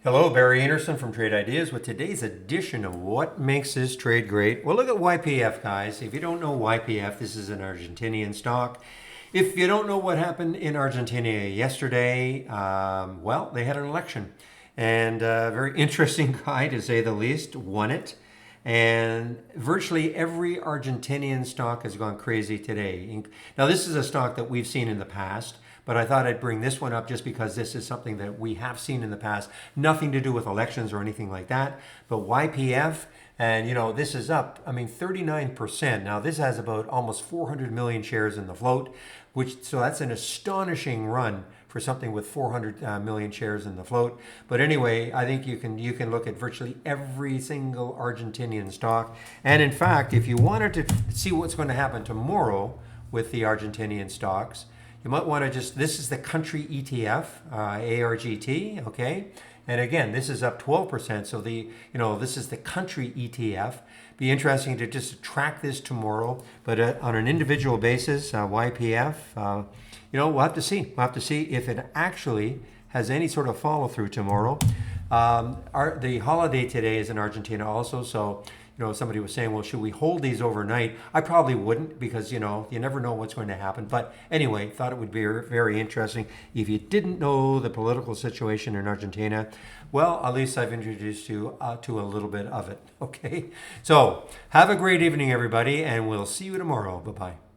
Hello, Barry Anderson from Trade Ideas with today's edition of What Makes This Trade Great. Well, look at YPF, guys. If you don't know YPF, this is an Argentinian stock. If you don't know what happened in Argentina yesterday, well, they had an election. And a very interesting guy, to say the least, won it. And virtually every Argentinian stock has gone crazy today. Now, this is a stock that we've seen in the past, but I thought I'd bring this one up just because this is something that we have seen in the past. Nothing to do with elections or anything like that. But YPF, and this is up, 39%. Now, this has about almost 400 million shares in the float, so that's an astonishing run for something with 400 million shares in the float. But anyway, I think you can look at virtually every single Argentinian stock. And in fact, if you wanted to see what's going to happen tomorrow with the Argentinian stocks, you might want to this is the country ETF, ARGT, okay? And again, this is up 12%. So this is the country ETF. Be interesting to just track this tomorrow. But on an individual basis, YPF, we'll have to see. We'll have to see if it actually has any sort of follow through tomorrow. The holiday today is in Argentina also, so somebody was saying, well, should we hold these overnight? I probably wouldn't because you never know what's going to happen. But anyway, thought it would be very interesting. If you didn't know the political situation in Argentina, well, at least I've introduced you to a little bit of it. Okay, so have a great evening, everybody, and we'll see you tomorrow. Bye bye.